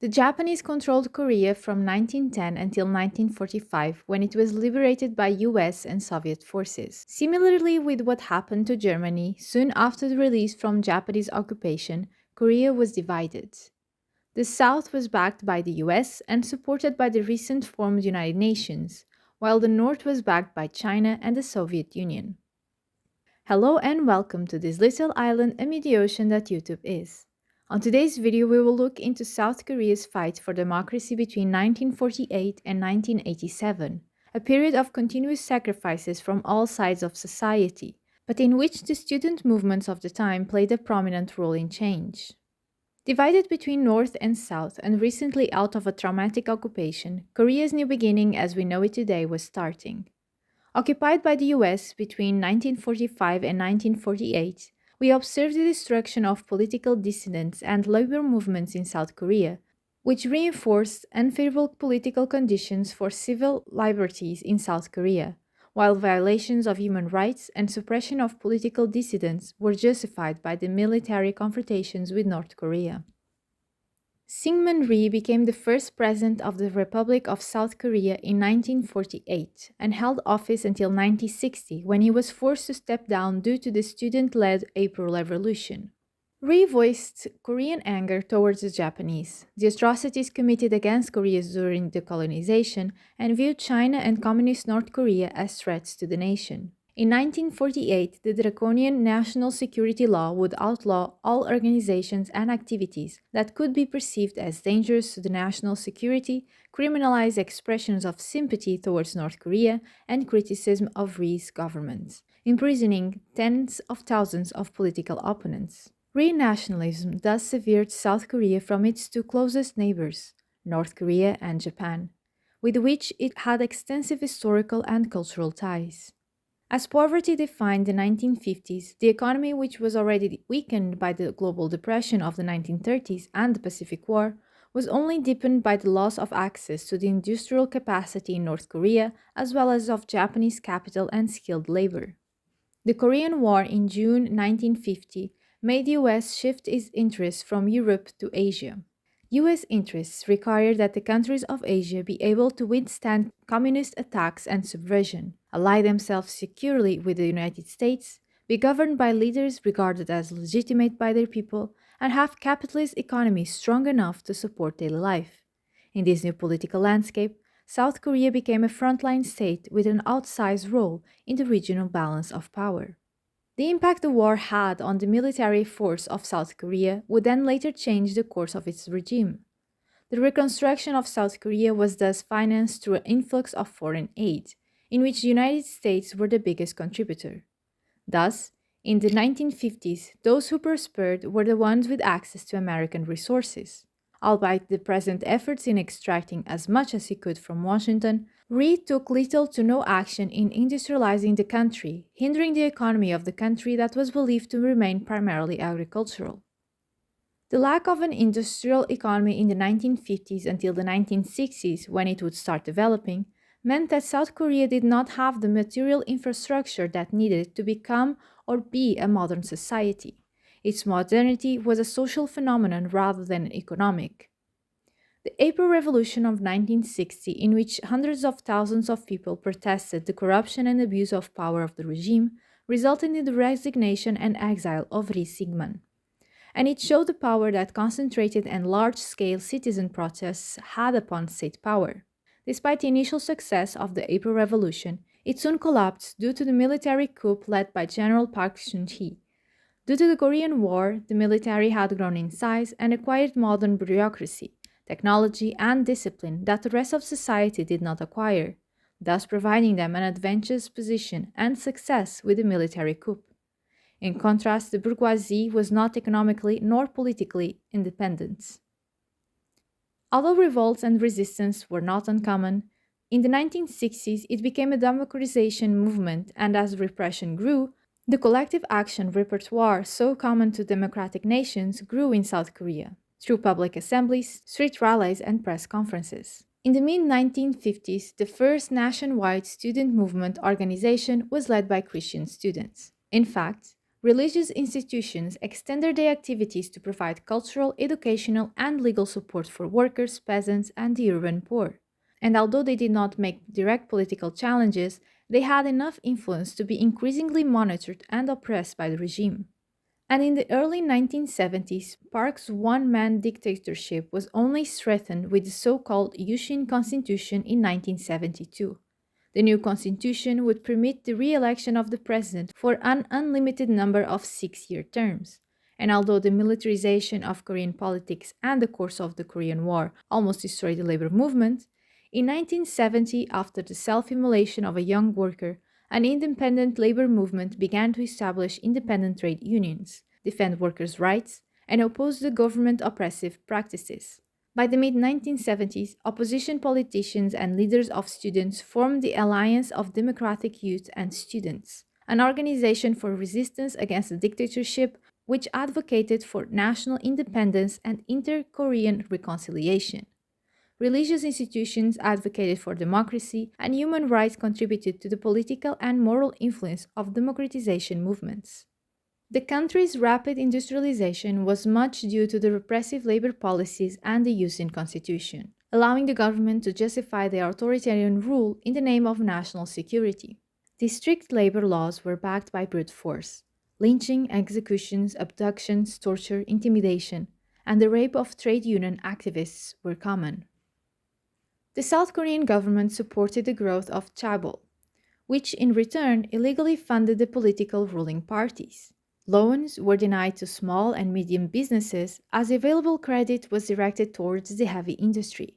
The Japanese controlled Korea from 1910 until 1945 when it was liberated by US and Soviet forces. Similarly with what happened to Germany, soon after the release from Japanese occupation, Korea was divided. The South was backed by the US and supported by the recent formed United Nations, while the North was backed by China and the Soviet Union. Hello and welcome to this little island amid the ocean that YouTube is. On today's video, we will look into South Korea's fight for democracy between 1948 and 1987, a period of continuous sacrifices from all sides of society, but in which the student movements of the time played a prominent role in change. Divided between North and South and recently out of a traumatic occupation, Korea's new beginning as we know it today was starting. Occupied by the US between 1945 and 1948, we observed the destruction of political dissidents and labor movements in South Korea, which reinforced unfavorable political conditions for civil liberties in South Korea, while violations of human rights and suppression of political dissidents were justified by the military confrontations with North Korea. Syngman Rhee became the first president of the Republic of South Korea in 1948 and held office until 1960 when he was forced to step down due to the student-led April Revolution. Rhee voiced Korean anger towards the Japanese, the atrocities committed against Korea during the colonization, and viewed China and Communist North Korea as threats to the nation. In 1948, the draconian national security law would outlaw all organizations and activities that could be perceived as dangerous to the national security, criminalize expressions of sympathy towards North Korea, and criticism of Rhee's government, imprisoning tens of thousands of political opponents. Rhee nationalism thus severed South Korea from its two closest neighbors, North Korea and Japan, with which it had extensive historical and cultural ties. As poverty defined the 1950s, the economy, which was already weakened by the global depression of the 1930s and the Pacific War, was only deepened by the loss of access to the industrial capacity in North Korea as well as of Japanese capital and skilled labor. The Korean War in June 1950 made the US shift its interests from Europe to Asia. US interests require that the countries of Asia be able to withstand communist attacks and subversion, ally themselves securely with the United States, be governed by leaders regarded as legitimate by their people, and have capitalist economies strong enough to support daily life. In this new political landscape, South Korea became a frontline state with an outsized role in the regional balance of power. The impact the war had on the military force of South Korea would then later change the course of its regime. The reconstruction of South Korea was thus financed through an influx of foreign aid, in which the United States were the biggest contributor. Thus, in the 1950s, those who prospered were the ones with access to American resources. Albeit the present efforts in extracting as much as he could from Washington, Rhee took little to no action in industrializing the country, hindering the economy of the country that was believed to remain primarily agricultural. The lack of an industrial economy in the 1950s until the 1960s, when it would start developing, meant that South Korea did not have the material infrastructure that needed to become or be a modern society. Its modernity was a social phenomenon rather than economic. The April Revolution of 1960, in which hundreds of thousands of people protested the corruption and abuse of power of the regime, resulted in the resignation and exile of Rhee Syngman. And it showed the power that concentrated and large-scale citizen protests had upon state power. Despite the initial success of the April Revolution, it soon collapsed due to the military coup led by General Park Chung-hee. Due to the Korean War, the military had grown in size and acquired modern bureaucracy, technology, and discipline that the rest of society did not acquire, thus providing them an advantageous position and success with the military coup. In contrast, the bourgeoisie was not economically nor politically independent. Although revolts and resistance were not uncommon, in the 1960s it became a democratization movement, and as repression grew, the collective action repertoire so common to democratic nations grew in South Korea, through public assemblies, street rallies, and press conferences. In the mid-1950s, the first nationwide student movement organization was led by Christian students. In fact, Religious institutions extended their activities to provide cultural, educational, and legal support for workers, peasants, and the urban poor. And although they did not make direct political challenges, they had enough influence to be increasingly monitored and oppressed by the regime. And in the early 1970s, Park's one man dictatorship was only strengthened with the so called Yushin Constitution in 1972. The new constitution would permit the re election of the president for an unlimited number of 6 year terms. And although the militarization of Korean politics and the course of the Korean War almost destroyed the labor movement, in 1970, after the self immolation of a young worker, an independent labor movement began to establish independent trade unions, defend workers' rights, and oppose the government oppressive practices. By the mid 1970s, opposition politicians and leaders of students formed the Alliance of Democratic Youth and Students, an organization for resistance against the dictatorship which advocated for national independence and inter Korean reconciliation. Religious institutions advocated for democracy, and human rights contributed to the political and moral influence of democratization movements. The country's rapid industrialization was much due to the repressive labor policies and the Yusin constitution, allowing the government to justify their authoritarian rule in the name of national security. The strict labor laws were backed by brute force. Lynching, executions, abductions, torture, intimidation, and the rape of trade union activists were common. The South Korean government supported the growth of chaebol, which in return illegally funded the political ruling parties. Loans were denied to small and medium businesses as available credit was directed towards the heavy industry.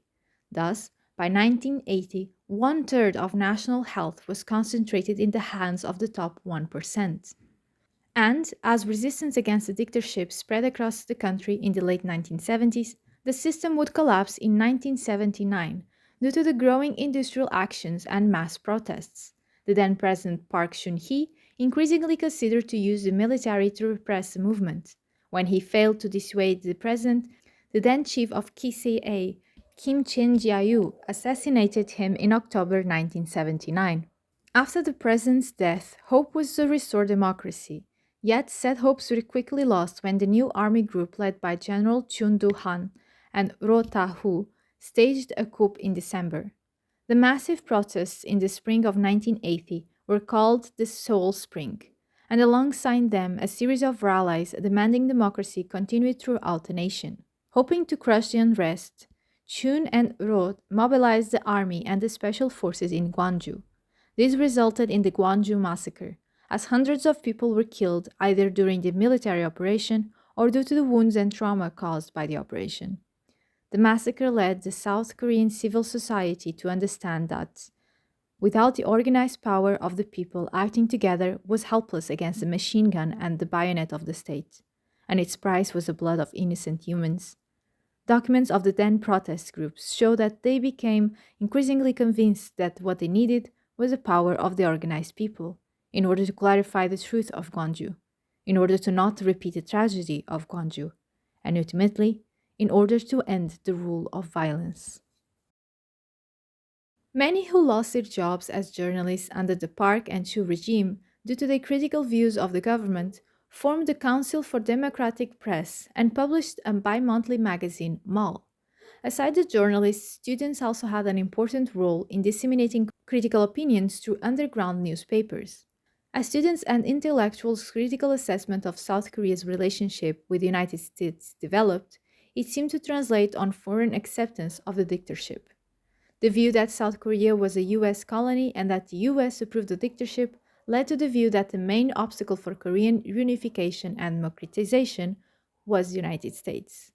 Thus, by 1980, one third of national health was concentrated in the hands of the top 1%. And as resistance against the dictatorship spread across the country in the late 1970s, the system would collapse in 1979 due to the growing industrial actions and mass protests. The then President Park Chung-hee increasingly considered to use the military to repress the movement. When he failed to dissuade the president, the then chief of KCA, Kim Chen-jae-woo, assassinated him in October 1979. After the president's death, hope was to restore democracy. Yet, said hopes were quickly lost when the new army group led by General Chun Do-han and Ro Ta-hu staged a coup in December. The massive protests in the spring of 1980 were called the Seoul Spring, and alongside them a series of rallies demanding democracy continued throughout the nation. Hoping to crush the unrest, Chun and Ro mobilized the army and the special forces in Gwangju. This resulted in the Gwangju massacre, as hundreds of people were killed either during the military operation or due to the wounds and trauma caused by the operation. The massacre led the South Korean civil society to understand that, without the organized power of the people acting together, was helpless against the machine gun and the bayonet of the state, and its price was the blood of innocent humans. Documents of the then protest groups show that they became increasingly convinced that what they needed was the power of the organized people in order to clarify the truth of Gwangju, in order to not repeat the tragedy of Gwangju, and ultimately, in order to end the rule of violence. Many who lost their jobs as journalists under the Park and Chu regime due to their critical views of the government formed the Council for Democratic Press and published a bi-monthly magazine, MAL. Aside the journalists, students also had an important role in disseminating critical opinions through underground newspapers. As students and intellectuals' critical assessment of South Korea's relationship with the United States developed, it seemed to translate on foreign acceptance of the dictatorship. The view that South Korea was a US colony and that the US approved the dictatorship led to the view that the main obstacle for Korean unification and democratization was the United States.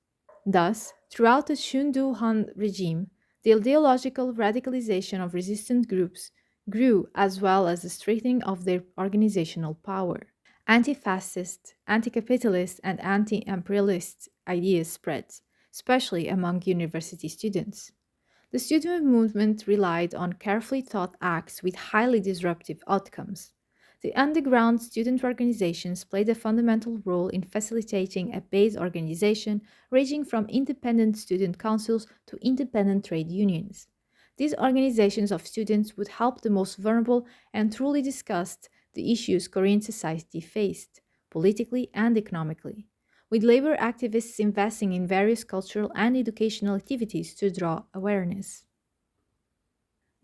Thus, throughout the Chun Do-han regime, the ideological radicalization of resistant groups grew as well as the strengthening of their organizational power. Anti-fascist, anti-capitalist, and anti-imperialist ideas spread, especially among university students. The student movement relied on carefully thought acts with highly disruptive outcomes. The underground student organizations played a fundamental role in facilitating a base organization ranging from independent student councils to independent trade unions. These organizations of students would help the most vulnerable and truly discussed the issues Korean society faced politically and economically, with labor activists investing in various cultural and educational activities to draw awareness.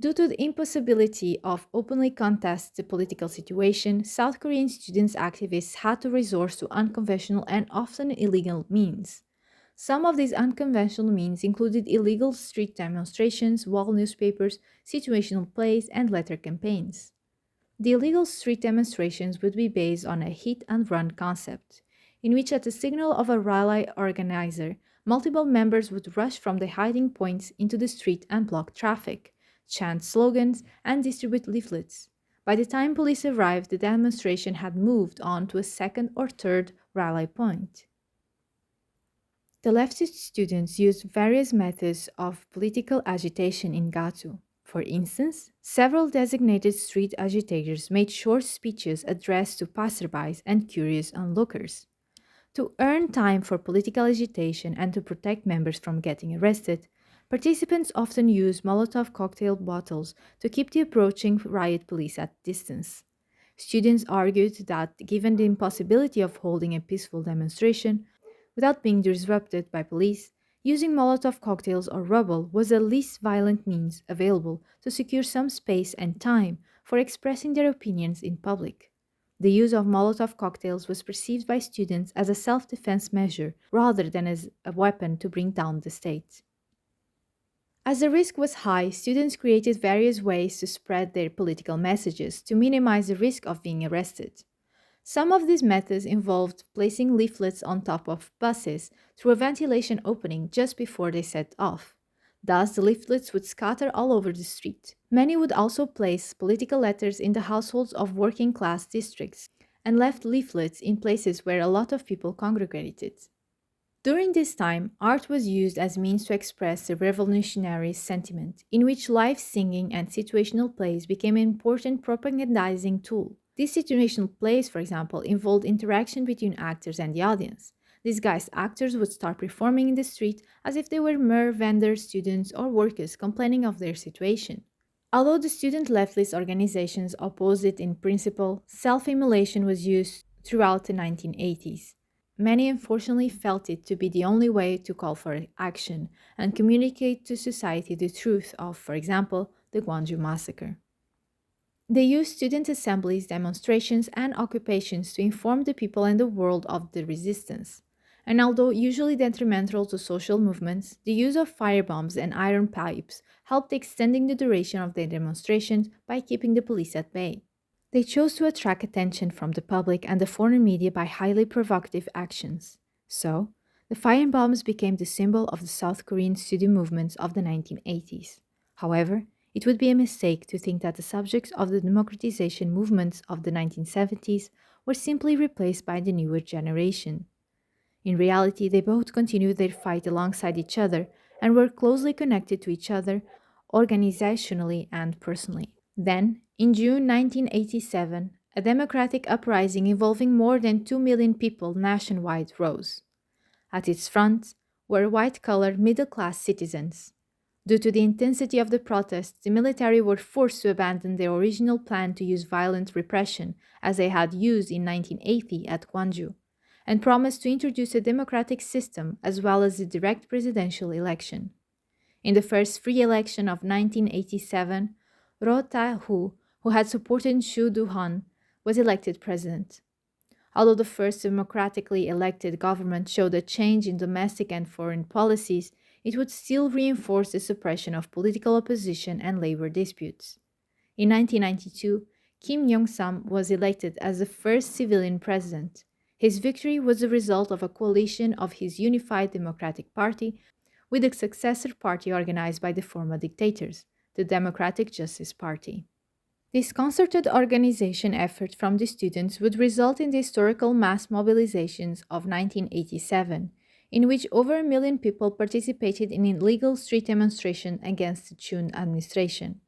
Due to the impossibility of openly contest the political situation, South Korean students activists had to resort to unconventional and often illegal means. Some of these unconventional means included illegal street demonstrations, wall newspapers, situational plays, and letter campaigns. The illegal street demonstrations would be based on a hit and run concept, in which, at the signal of a rally organizer, multiple members would rush from their hiding points into the street and block traffic, chant slogans, and distribute leaflets. By the time police arrived, the demonstration had moved on to a second or third rally point. The leftist students used various methods of political agitation in Gatu. For instance, several designated street agitators made short speeches addressed to passerbys and curious onlookers. To earn time for political agitation and to protect members from getting arrested, participants often used Molotov cocktail bottles to keep the approaching riot police at distance. Students argued that, given the impossibility of holding a peaceful demonstration without being disrupted by police, using Molotov cocktails or rubble was the least violent means available to secure some space and time for expressing their opinions in public. The use of Molotov cocktails was perceived by students as a self defense measure rather than as a weapon to bring down the state. As the risk was high, students created various ways to spread their political messages to minimize the risk of being arrested. Some of these methods involved placing leaflets on top of buses through a ventilation opening just before they set off. Thus, the leaflets would scatter all over the street. Many would also place political letters in the households of working class districts and left leaflets in places where a lot of people congregated. During this time, art was used as means to express the revolutionary sentiment, in which live singing and situational plays became an important propagandizing tool. These situational plays, for example, involved interaction between actors and the audience. Disguised actors would start performing in the street as if they were mere vendors, students, or workers complaining of their situation. Although the student leftist organizations opposed it in principle, self-immolation was used throughout the 1980s. Many unfortunately felt it to be the only way to call for action and communicate to society the truth of, for example, the Gwangju massacre. They used student assemblies, demonstrations, and occupations to inform the people and the world of the resistance. And although usually detrimental to social movements, the use of firebombs and iron pipes helped extending the duration of their demonstrations by keeping the police at bay. They chose to attract attention from the public and the foreign media by highly provocative actions. So, the firebombs became the symbol of the South Korean student movements of the 1980s. However, it would be a mistake to think that the subjects of the democratization movements of the 1970s were simply replaced by the newer generation. In reality, they both continued their fight alongside each other and were closely connected to each other organizationally and personally. Then, in June 1987, a democratic uprising involving more than 2 million people nationwide rose. At its front were white-collar middle-class citizens. Due to the intensity of the protests, the military were forced to abandon their original plan to use violent repression, as they had used in 1980 at Gwangju, and promised to introduce a democratic system as well as a direct presidential election. In the first free election of 1987, Roh Tae-hoo, who had supported Shu Do-han, was elected president. Although the first democratically elected government showed a change in domestic and foreign policies, it would still reinforce the suppression of political opposition and labor disputes. In 1992, Kim Yong-sam was elected as the first civilian president. His victory was the result of a coalition of his Unified Democratic Party with a successor party organized by the former dictators, the Democratic Justice Party. This concerted organization effort from the students would result in the historical mass mobilizations of 1987, in which over 1 million people participated in illegal street demonstration against the Chun administration.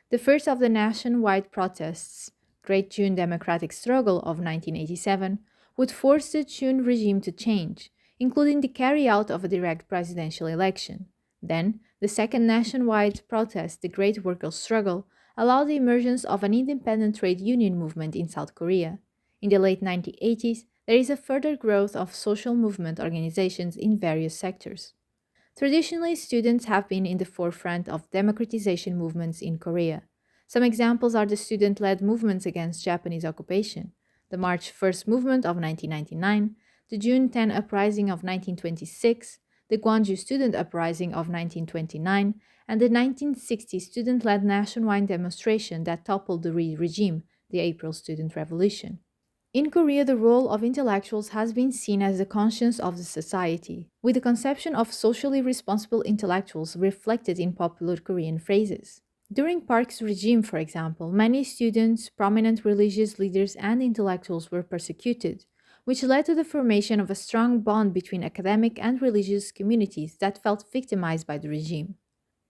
The first of the nationwide protests, Great June Democratic Struggle of 1987, would force the Chun regime to change, including the carry-out of a direct presidential election. Then, the second nationwide protest, the Great Workers' Struggle, allowed the emergence of an independent trade union movement in South Korea. In the late 1980s, there is a further growth of social movement organizations in various sectors. Traditionally, students have been in the forefront of democratization movements in Korea. Some examples are the student led movements against Japanese occupation, the March 1st movement of 1999, the June 10 uprising of 1926, the Gwangju student uprising of 1929, and the 1960 student led nationwide demonstration that toppled the regime, the April Student Revolution. In Korea, the role of intellectuals has been seen as the conscience of the society, with the conception of socially responsible intellectuals reflected in popular Korean phrases. During Park's regime, for example, many students, prominent religious leaders, and intellectuals were persecuted, which led to the formation of a strong bond between academic and religious communities that felt victimized by the regime.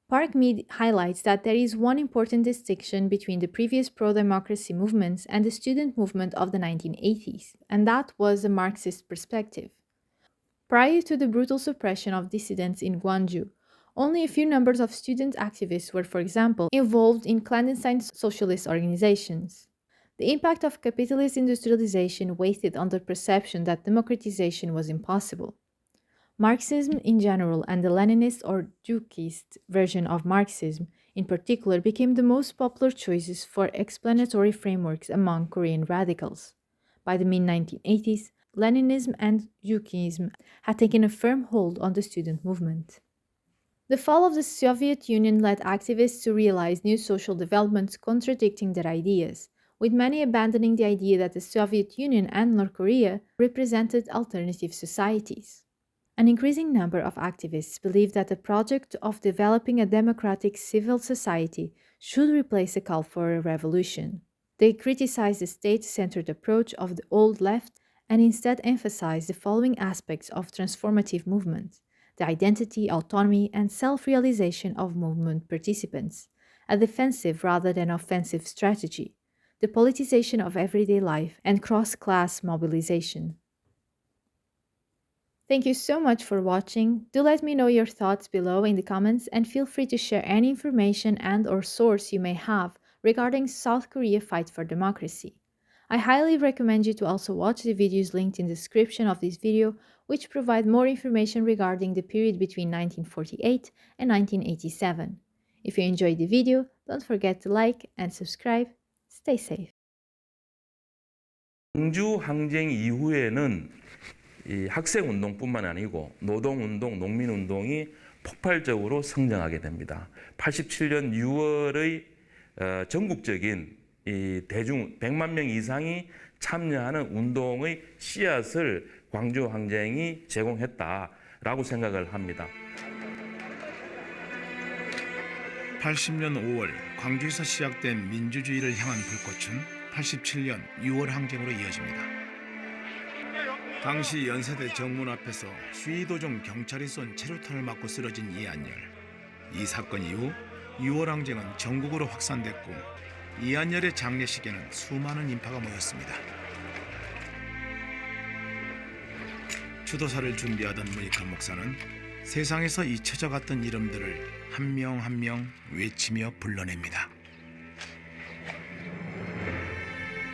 Park Mead highlights that there is one important distinction between the previous pro democracy movements and the student movement of the 1980s, and that was a Marxist perspective. Prior to the brutal suppression of dissidents in Gwangju, only a few numbers of student activists were, for example, involved in clandestine socialist organizations. The impact of capitalist industrialization weighed on the perception that democratization was impossible. Marxism in general and the Leninist or Juchist version of Marxism in particular became the most popular choices for explanatory frameworks among Korean radicals. By the mid 1980s, Leninism and Juchism had taken a firm hold on the student movement. The fall of the Soviet Union led activists to realize new social developments contradicting their ideas, with many abandoning the idea that the Soviet Union and North Korea represented alternative societies. An increasing number of activists believe that the project of developing a democratic civil society should replace a call for a revolution. They criticize the state centered approach of the old left and instead emphasize the following aspects of transformative movement: the identity, autonomy, and self realization of movement participants, a defensive rather than offensive strategy, the politicization of everyday life, and cross class mobilization. Thank you so much for watching. Do let me know your thoughts below in the comments and feel free to share any information and or source you may have regarding South Korea fight for democracy. I highly recommend you to also watch the videos linked in the description of this video, which provide more information regarding the period between 1948 and 1987. If you enjoyed the video, don't forget to like and subscribe. Stay safe. 광주 항쟁 이후에는 이 학생운동뿐만 아니고 노동운동, 농민운동이 폭발적으로 성장하게 됩니다. 87년 6월의 전국적인 이 대중 100만 명 이상이 참여하는 운동의 씨앗을 광주 항쟁이 제공했다라고 생각을 합니다. 80년 5월 광주에서 시작된 민주주의를 향한 불꽃은 87년 6월 항쟁으로 이어집니다. 당시 연세대 정문 앞에서 시위 도중 경찰이 쏜 체류탄을 맞고 쓰러진 이한열. 이 사건 이후 6월 항쟁은 전국으로 확산됐고 이한열의 장례식에는 수많은 인파가 모였습니다. 추도사를 준비하던 문익환 목사는 세상에서 잊혀져 갔던 이름들을 한 명 한 명 외치며 불러냅니다.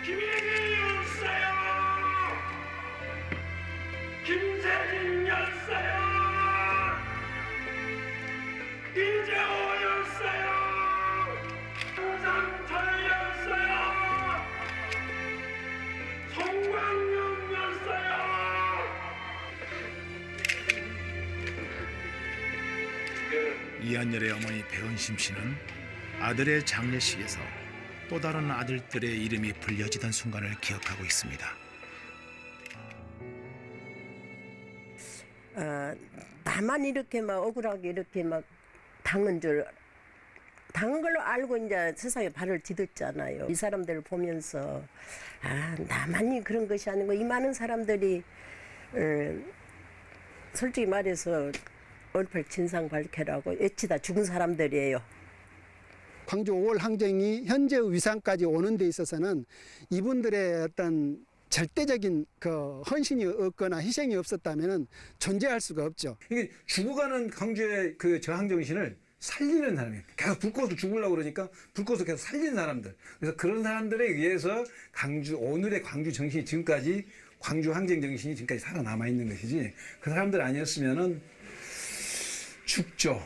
김일기 열사요! 김세진 열사요! 이재호 열사요! 장상철 열사요! 송광용 열사요! 이한열의 어머니 배은심 씨는 아들의 장례식에서 또 다른 아들들의 이름이 불려지던 순간을 기억하고 있습니다. 나만 이렇게 막 억울하게 이렇게 막 당한 걸로 알고 이제 세상에 발을 디뎠잖아요. 이 사람들을 보면서 나만이 그런 것이 아니고 이 많은 사람들이 솔직히 말해서 얼핏 진상 밝혀라고 외치다 죽은 사람들이에요. 광주 5월 항쟁이 현재의 위상까지 오는 데 있어서는 이분들의 어떤 절대적인 그 헌신이 없거나 희생이 없었다면 존재할 수가 없죠. 이게 죽어가는 광주의 그 저항정신을 살리는 사람이에요. 계속 불꽃을 죽으려고 그러니까 불꽃을 계속 살리는 사람들. 그래서 그런 사람들에 의해서 오늘의 광주 정신이 지금까지 광주 항쟁 정신이 지금까지 살아남아 있는 것이지 그 사람들 아니었으면은 죽죠.